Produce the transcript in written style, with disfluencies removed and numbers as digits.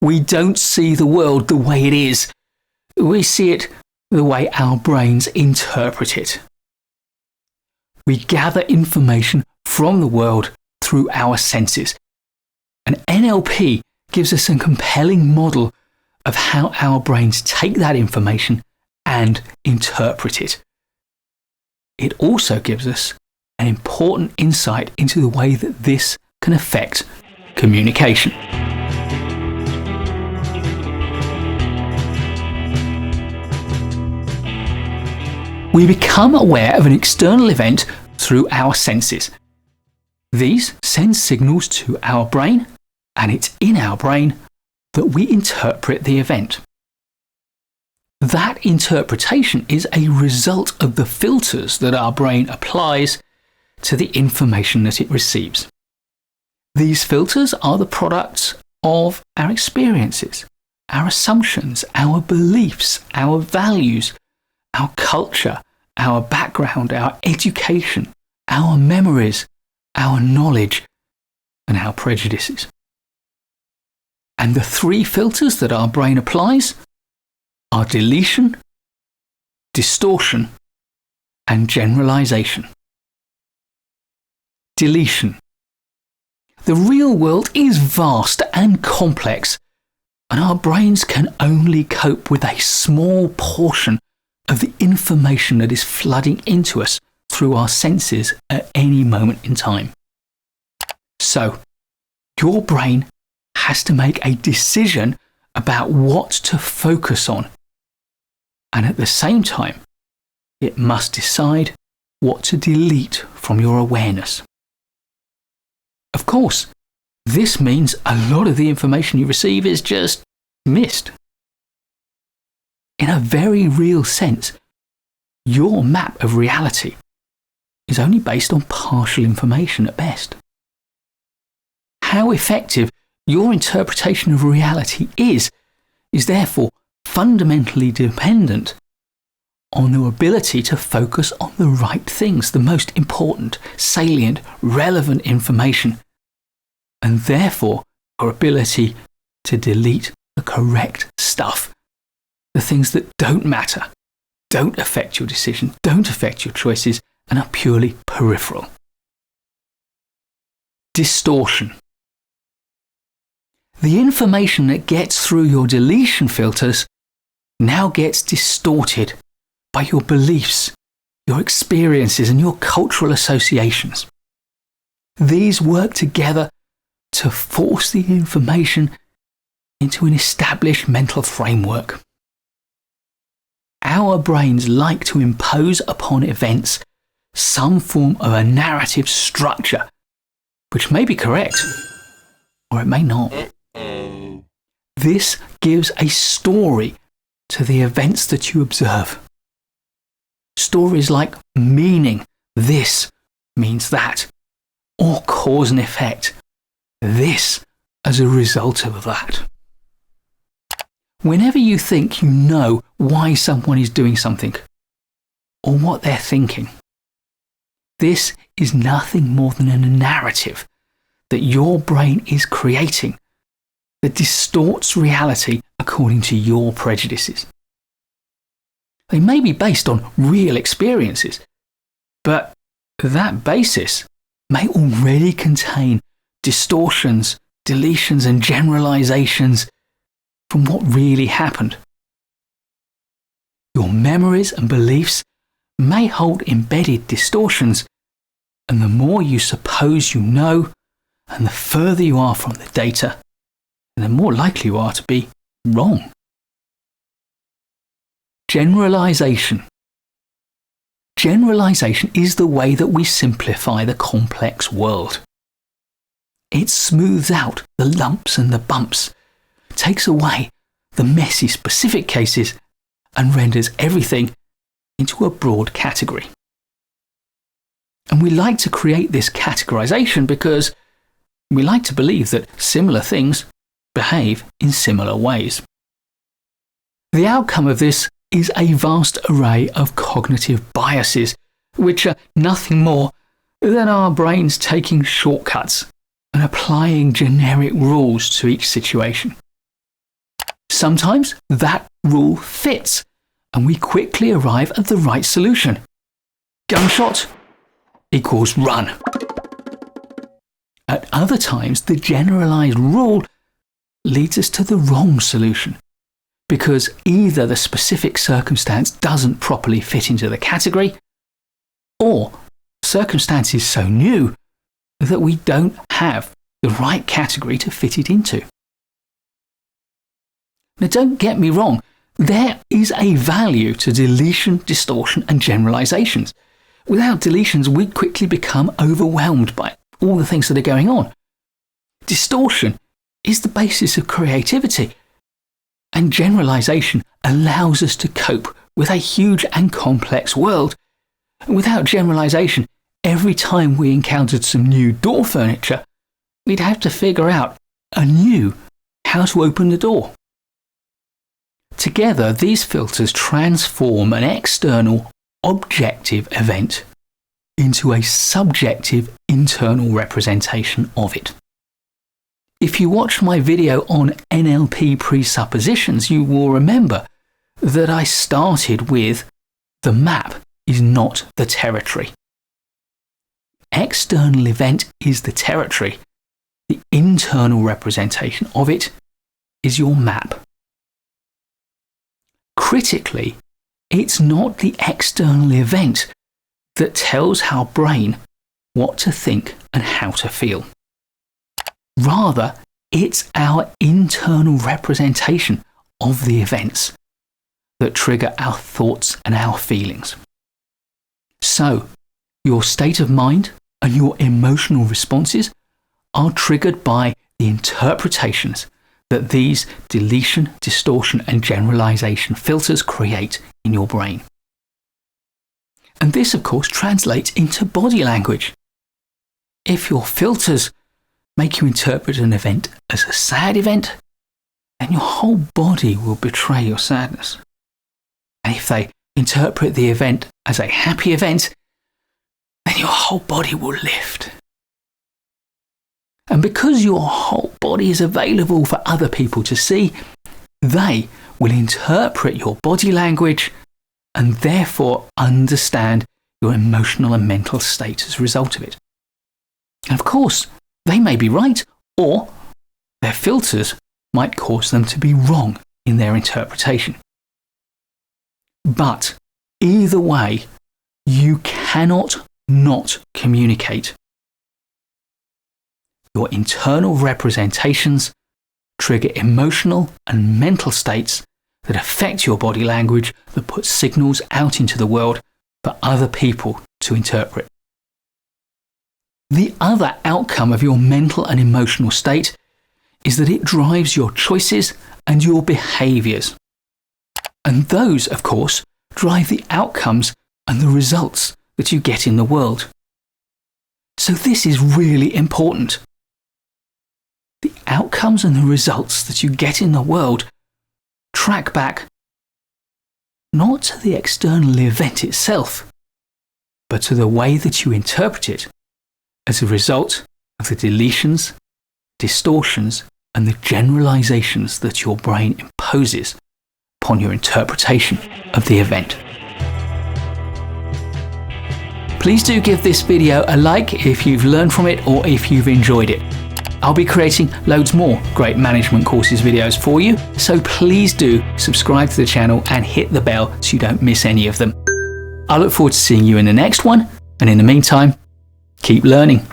We don't see the world the way it is. We see it the way our brains interpret it. We gather information from the world through our senses. And NLP gives us a compelling model of how our brains take that information and interpret it. It also gives us an important insight into the way that this can affect communication. We become aware of an external event through our senses. These send signals to our brain, and it's in our brain that we interpret the event. That interpretation is a result of the filters that our brain applies to the information that it receives. These filters are the products of our experiences, our assumptions, our beliefs, our values, our culture, our background, our education, our memories, our knowledge, and our prejudices. And the three filters that our brain applies are deletion, distortion, and generalization. Deletion. The real world is vast and complex, and our brains can only cope with a small portion of the information that is flooding into us through our senses at any moment in time. So, your brain has to make a decision about what to focus on, and at the same time, it must decide what to delete from your awareness. Of course, this means a lot of the information you receive is just missed. In a very real sense, your map of reality is only based on partial information at best. How effective your interpretation of reality is therefore fundamentally dependent on your ability to focus on the right things, the most important, salient, relevant information, and therefore your ability to delete the correct stuff. The things that don't matter, don't affect your decision, don't affect your choices, and are purely peripheral. Distortion. The information that gets through your deletion filters now gets distorted by your beliefs, your experiences, and your cultural associations. These work together to force the information into an established mental framework. Our brains like to impose upon events some form of a narrative structure, which may be correct, or it may not. This gives a story to the events that you observe. Stories like meaning, this means that, or cause and effect, this as a result of that. Whenever you think you know why someone is doing something, or what they're thinking, this is nothing more than a narrative that your brain is creating that distorts reality according to your prejudices. They may be based on real experiences, but that basis may already contain distortions, deletions, and generalizations from what really happened. Your memories and beliefs may hold embedded distortions, and the more you suppose you know, and the further you are from the data, the more likely you are to be wrong. Generalization. Generalization is the way that we simplify the complex world. It smooths out the lumps and the bumps, takes away the messy specific cases, and renders everything into a broad category. And we like to create this categorization because we like to believe that similar things behave in similar ways. The outcome of this is a vast array of cognitive biases, which are nothing more than our brains taking shortcuts and applying generic rules to each situation. Sometimes that rule fits, and we quickly arrive at the right solution. Gunshot equals run. At other times, the generalized rule leads us to the wrong solution, because either the specific circumstance doesn't properly fit into the category, or circumstance is so new that we don't have the right category to fit it into. Now, don't get me wrong, there is a value to deletion, distortion, and generalizations. Without deletions, we'd quickly become overwhelmed by all the things that are going on. Distortion is the basis of creativity, and generalization allows us to cope with a huge and complex world. Without generalization, every time we encountered some new door furniture, we'd have to figure out anew how to open the door. Together, these filters transform an external, objective event into a subjective, internal representation of it. If you watched my video on NLP presuppositions, you will remember that I started with the map is not the territory. External event is the territory. The internal representation of it is your map. Critically, it's not the external event that tells our brain what to think and how to feel. Rather, it's our internal representation of the events that trigger our thoughts and our feelings. So, your state of mind and your emotional responses are triggered by the interpretations that these deletion, distortion, and generalization filters create in your brain. And this, of course, translates into body language. If your filters make you interpret an event as a sad event, then your whole body will betray your sadness. And if they interpret the event as a happy event, then your whole body will lift. And because your whole body is available for other people to see, they will interpret your body language and therefore understand your emotional and mental state as a result of it. And of course, they may be right, or their filters might cause them to be wrong in their interpretation. But either way, you cannot not communicate. Your internal representations trigger emotional and mental states that affect your body language, that put signals out into the world for other people to interpret. The other outcome of your mental and emotional state is that it drives your choices and your behaviours. And those, of course, drive the outcomes and the results that you get in the world. So this is really important. The outcomes and the results that you get in the world track back not to the external event itself, but to the way that you interpret it as a result of the deletions, distortions, and the generalizations that your brain imposes upon your interpretation of the event. Please do give this video a like if you've learned from it or if you've enjoyed it. I'll be creating loads more great management courses videos for you, so please do subscribe to the channel and hit the bell so you don't miss any of them. I look forward to seeing you in the next one, and in the meantime, keep learning.